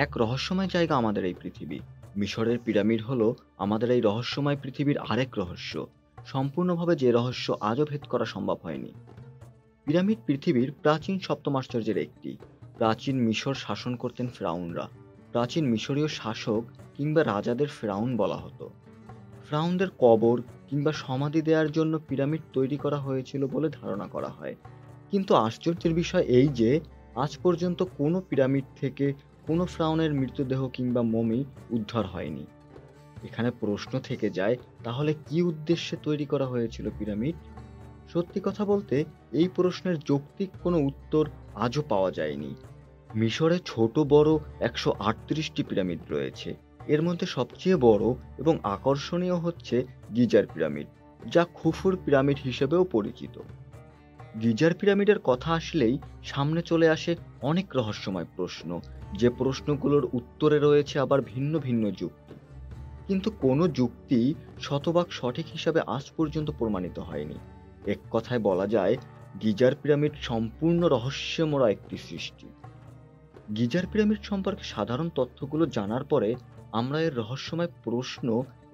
এক রহস্যময় জায়গা আমাদের এই পৃথিবী। মিশরের পিরামিড হলো আমাদের এই রহস্যময় পৃথিবীর আরেক রহস্য। সম্পূর্ণভাবে যে রহস্য আজও ভেদ করা সম্ভব হয়নি। পিরামিড পৃথিবীর প্রাচীন সপ্তম আশ্চর্যের একটি। প্রাচীন মিশর শাসন করতেন ফেরাউনরা। প্রাচীন মিশরীয় শাসক কিংবা রাজাদের ফেরাউন বলা হতো। ফেরাউনদের কবর কিংবা সমাধি দেওয়ার জন্য পিরামিড তৈরি করা হয়েছিল বলে ধারণা করা হয়। কিন্তু আশ্চর্যের বিষয় এই যে আজ পর্যন্ত কোনো পিরামিড থেকে কোনো ফেরাউনের মৃতদেহ কিংবা মমি উদ্ধার হয়নি। এখানে প্রশ্ন থেকে যায়, তাহলে কি উদ্দেশ্যে তৈরি করা হয়েছিল পিরামিড? সত্যি কথা বলতে এই প্রশ্নের যৌক্তিক কোনো উত্তর আজও পাওয়া যায়নি। মিশরে ছোট বড় ১৩৮টি পিরামিড রয়েছে। এর মধ্যে সবচেয়ে বড় এবং আকর্ষণীয় হচ্ছে গিজার পিরামিড, যা খুফুর পিরামিড হিসেবেও পরিচিত। গিজার পিরামিডের কথা আসলেই সামনে চলে আসে অনেক রহস্যময় প্রশ্ন, যে প্রশ্নগুলোর উত্তরে রয়েছে আবার ভিন্ন ভিন্ন যুক্তি। কিন্তু কোনো যুক্তি শতভাগ সঠিক হিসাবে আজ পর্যন্ত প্রমাণিত হয়নি। এক কথায় বলা যায়, গিজার পিরামিড সম্পূর্ণ রহস্যময় একটি সৃষ্টি। গিজার পিরামিড সম্পর্কে সাধারণ তথ্যগুলো জানার পরে আমরা এর রহস্যময় প্রশ্ন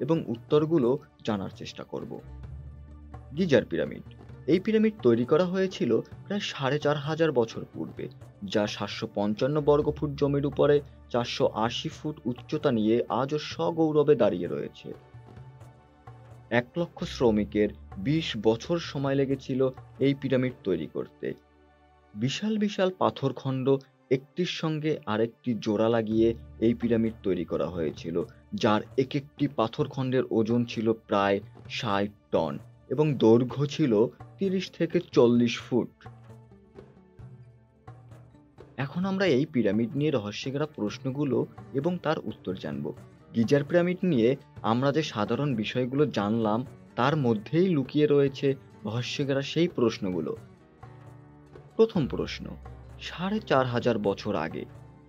এবং উত্তরগুলো জানার চেষ্টা করব। গিজার পিরামিড, এই পিরামিড তৈরি করা হয়েছিল প্রায় ৪,৫০০ বছর পূর্বে, যা ৭৫৫ বর্গফুট জমির উপরে ৪৮০ ফুট উচ্চতা নিয়ে আজও সগৌরবে দাঁড়িয়ে রয়েছে। ১,০০,০০০ শ্রমিকের ২০ বছর সময় লেগেছিল এই পিরামিড তৈরি করতে। বিশাল বিশাল পাথরখণ্ড একটির সঙ্গে আরেকটি জোড়া লাগিয়ে এই পিরামিড তৈরি করা হয়েছিল, যার এক একটি পাথরখণ্ডের ওজন ছিল প্রায় ৬০ টন এবং দৈর্ঘ্য ছিল ৩০ থেকে ৪০ ফুট। এখন আমরা এই পিরামিড নিয়ে রহস্যঘেরা প্রশ্নগুলো এবং তার উত্তর জানব। গিজার পিরামিড নিয়ে আমরা যে সাধারণ বিষয়গুলো জানলাম, তার মধ্যেই লুকিয়ে রয়েছে রহস্যঘেরা সেই প্রশ্নগুলো। প্রথম প্রশ্ন, ৪,৫০০ বছর আগে,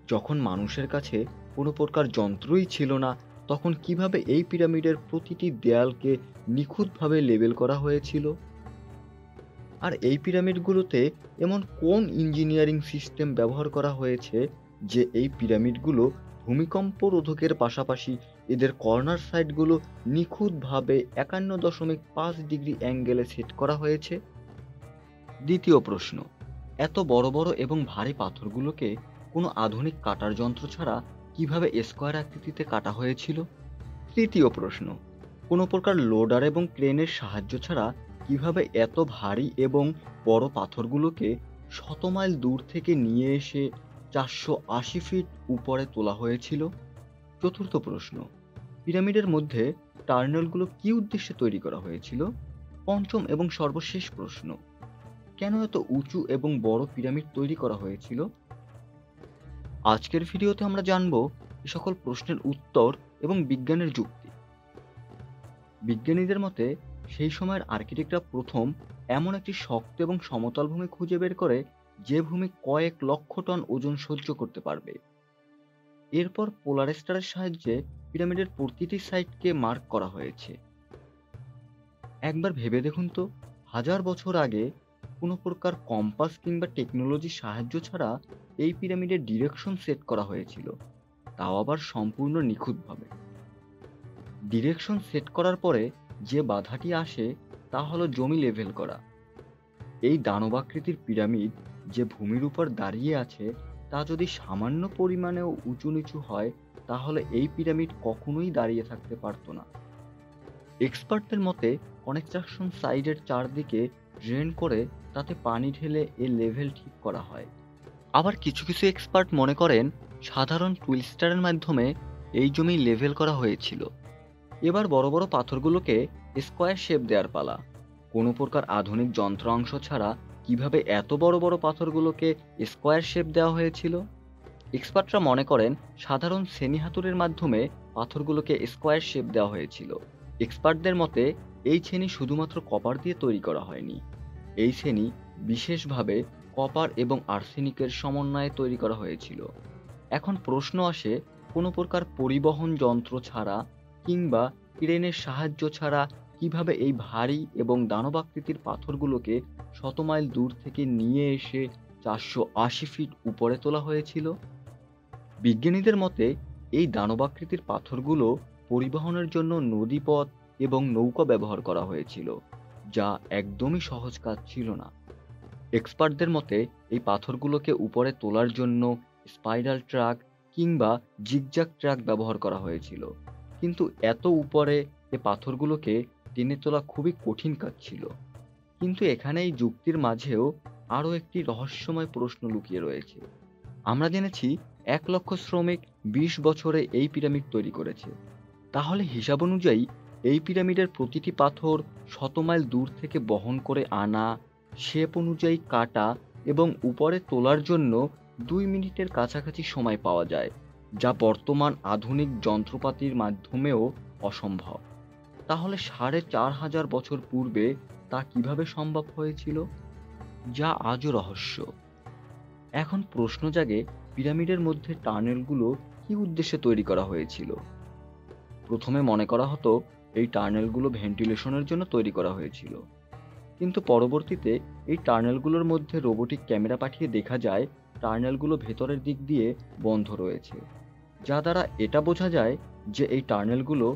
যখন মানুষের কাছে কোনো প্রকার যন্ত্রই ছিল না, তখন কিভাবে এই পিরামিডের প্রতিটি দেয়ালকে নিখুঁতভাবে লেবেল করা হয়েছিল? আর এই পিরামিডগুলোতে এমন কোন ইঞ্জিনিয়ারিং সিস্টেম ব্যবহার করা হয়েছে যে এই পিরামিডগুলো ভূমিকম্প রোধকের পাশাপাশি এদের কর্নার সাইডগুলো নিখুঁতভাবে ৫১.৫ ডিগ্রি অ্যাঙ্গেলে সেট করা হয়েছে? দ্বিতীয় প্রশ্ন, এত বড় বড় এবং ভারী পাথরগুলোকে কোনো আধুনিক কাটার যন্ত্র ছাড়া কিভাবে স্কয়ার আকৃতিতে কাটা হয়েছিল? তৃতীয় প্রশ্ন, কোনো প্রকার লোডার এবং ক্রেনের সাহায্য ছাড়া কিভাবে এত ভারী এবং বড় পাথরগুলোকে শত মাইল দূর থেকে নিয়ে এসে ৪৮০ ফিট উপরে তোলা হয়েছিল? চতুর্থ প্রশ্ন, পিরামিডের মধ্যে টার্নেলগুলো কী উদ্দেশ্যে তৈরি করা হয়েছিল? পঞ্চম এবং সর্বশেষ প্রশ্ন, কেন এত উঁচু এবং বড় পিরামিড তৈরি করা হয়েছিল? আজকের ভিডিওতে আমরা জানব এ সকল প্রশ্নের উত্তর এবং বিজ্ঞানের যুক্তি। বিজ্ঞানীদের মতে সেই সময়ের আর্কিটেক্টরা প্রথম এমন একটি শক্ত এবং সমতল ভূমি খুঁজে বের করে যে ভূমি কয়েক লক্ষ টন ওজন সহ্য করতে পারবে। এরপর পোলার স্টারের সাহায্যে পিরামিডের প্রতিটি সাইডকে মার্ক করা হয়েছে। একবার ভেবে দেখুন তো, হাজার বছর আগে কোনো প্রকার কম্পাস কিংবা টেকনোলজির সাহায্য ছাড়া এই পিরামিডের ডিরেকশন সেট করা হয়েছিল, তাও আবার সম্পূর্ণ নিখুঁতভাবে। ডিরেকশন সেট করার পরে যে বাধাটি আসে তা হলো জমি লেভেল করা। এই দানবাকৃতির পিরামিড যে ভূমির উপর দাঁড়িয়ে আছে, তা যদি সামান্য পরিমাণেও উঁচু নিচু হয়, তাহলে এই পিরামিড কখনোই দাঁড়িয়ে থাকতে পারত না। এক্সপার্টদের মতে কনস্ট্রাকশন সাইটের চারদিকে ড্রেন করে তাতে পানি ঢেলে এর লেভেল ঠিক করা হয়। আবার কিছু কিছু এক্সপার্ট মনে করেন সাধারণ টুইস্টারের মাধ্যমে এই জমি লেভেল করা হয়েছিল। এবার বড় বড় পাথরগুলোকে স্কয়ার শেপ দেওয়ার পালা। কোনো প্রকার আধুনিক যন্ত্রাংশ ছাড়া কিভাবে এত বড় বড় পাথরগুলোকে স্কয়ার শেপ দেওয়া হয়েছিল? এক্সপার্টরা মনে করেন সাধারণ শ্রেণী হাতুড়ির মাধ্যমে পাথরগুলোকে স্কয়ার শেপ দেওয়া হয়েছিল। এক্সপার্টদের মতে এই শ্রেণী শুধুমাত্র কপার দিয়ে তৈরি করা হয়নি। এই শ্রেণী বিশেষভাবে কপার এবং আর্সেনিকের সমন্বয়ে তৈরি করা হয়েছিল। এখন প্রশ্ন আসে, কোনো প্রকার পরিবহন যন্ত্র ছাড়া কিংবা ক্রেনের সাহায্য ছাড়া কিভাবে এই ভারী এবং দানবাকৃতির পাথরগুলোকে শত মাইল দূর থেকে নিয়ে এসে ৪৮০ ফিট উপরে তোলা হয়েছিল? বিজ্ঞানীদের মতে এই দানবাকৃতির পাথরগুলো পরিবহনের জন্য নদীপথ এবং নৌকা ব্যবহার করা হয়েছিল, যা একদমই সহজ কাজ ছিল না। এক্সপার্টদের মতে এই পাথরগুলোকে উপরে তোলার জন্য স্পাইরাল ট্রাক কিংবা জিগজ্যাগ ট্রাক ব্যবহার করা হয়েছিল, কিন্তু এত উপরে এ পাথরগুলোকে টেনে তোলা খুবই কঠিন কাজ ছিল। কিন্তু এখানে এই যুক্তির মাঝেও আরও একটি রহস্যময় প্রশ্ন লুকিয়ে রয়েছে। আমরা জেনেছি ১,০০,০০০ শ্রমিক ২০ বছরে এই পিরামিড তৈরি করেছে। তাহলে হিসাব অনুযায়ী এই পিরামিডের প্রতিটি পাথর শত মাইল দূর থেকে বহন করে আনা, শেপ অনুযায়ী কাটা এবং উপরে তোলার জন্য ২ মিনিটের কাছাকাছি সময় পাওয়া যায়, যা বর্তমান আধুনিক যন্ত্রপাতির মাধ্যমেও অসম্ভব। তাহলে ৪,৫০০ বছর পূর্বে তা কিভাবে সম্ভব হয়েছিল, যা আজও রহস্য। এখন প্রশ্ন জাগে, পিরামিডের মধ্যে টানেলগুলো কী উদ্দেশ্যে তৈরি করা হয়েছিল? প্রথমে মনে করা হতো এই টানেলগুলো ভেন্টিলেশনের জন্য তৈরি করা হয়েছিল, কিন্তু পরবর্তীতে এই টানেলগুলোর মধ্যে রোবোটিক ক্যামেরা পাঠিয়ে দেখা যায় টানেলগুলো ভেতরের দিক দিয়ে বন্ধ রয়েছে, যা দ্বারা এটা বোঝা যায় যে এই টানেলগুলো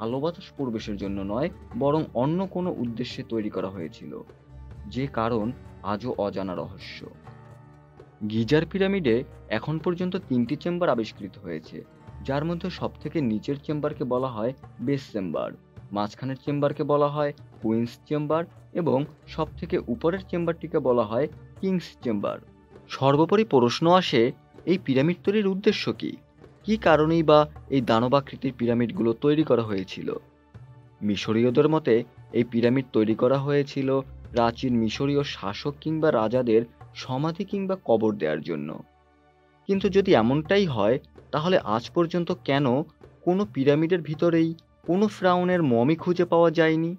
আলো বাতাস প্রবেশের জন্য নয়, বরং অন্য কোনো উদ্দেশ্যে তৈরি করা হয়েছিল, যে কারণ আজও অজানা রহস্য। গিজার পিরামিডে এখন পর্যন্ত ৩টি চেম্বার আবিষ্কৃত হয়েছে, যার মধ্যে সবথেকে নিচের চেম্বারকে বলা হয় বেস চেম্বার, মাঝখানের চেম্বারকে বলা হয় কুইন্স চেম্বার এবং সবথেকে উপরের চেম্বারটিকে বলা হয় কিংস চেম্বার। সর্বোপরি প্রশ্ন আসে, এই পিরামিড তৈরির উদ্দেশ্য কী? কী কারণেই বা এই দানবাকৃতির পিরামিডগুলো তৈরি করা হয়েছিল? মিশরীয়দের মতে এই পিরামিড তৈরি করা হয়েছিল প্রাচীন মিশরীয় শাসক কিংবা রাজাদের সমাধি কিংবা কবর দেওয়ার জন্য। কিন্তু যদি এমনটাই হয়, তাহলে আজ পর্যন্ত কেন কোনো পিরামিডের ভিতরেই কোনো ফ্রাউনের মমি খুঁজে পাওয়া যায়নি?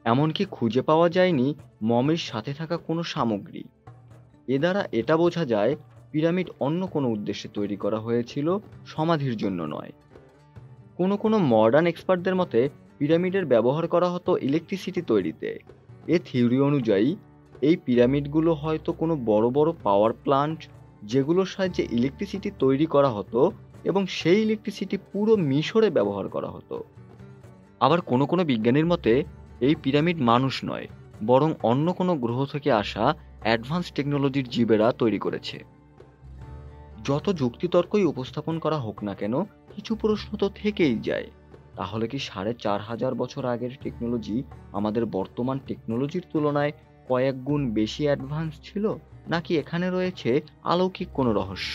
এমনকি খুঁজে পাওয়া যায়নি মমির সাথে থাকা কোনো সামগ্রী। এ দ্বারা এটা বোঝা যায় পিরামিড অন্য কোনো উদ্দেশ্যে তৈরি করা হয়েছিল, সমাধির জন্য নয়। কোনো মডার্ন এক্সপার্টদের মতে পিরামিডের ব্যবহার করা হতো ইলেকট্রিসিটি তৈরিতে। এ থিওরি অনুযায়ী এই পিরামিডগুলো হয়তো কোনো বড় বড় পাওয়ার প্লান্ট, যেগুলোর সাহায্যে ইলেকট্রিসিটি তৈরি করা হতো এবং সেই ইলেকট্রিসিটি পুরো মিশরে ব্যবহার করা হতো। আবার কোনো বিজ্ঞানীর মতে এই পিরামিড মানুষ নয়, বরং অন্য কোনো গ্রহ থেকে আসা অ্যাডভান্স টেকনোলজির জীবেরা তৈরি করেছে। যত যুক্তিতর্কই উপস্থাপন করা হোক না কেন, কিছু প্রশ্ন তো থেকেই যায়। তাহলে কি ৪,৫০০ বছর আগের টেকনোলজি আমাদের বর্তমান টেকনোলজির তুলনায় কয়েক গুণ বেশি অ্যাডভান্স ছিল, নাকি এখানে রয়েছে অলৌকিক কোনো রহস্য?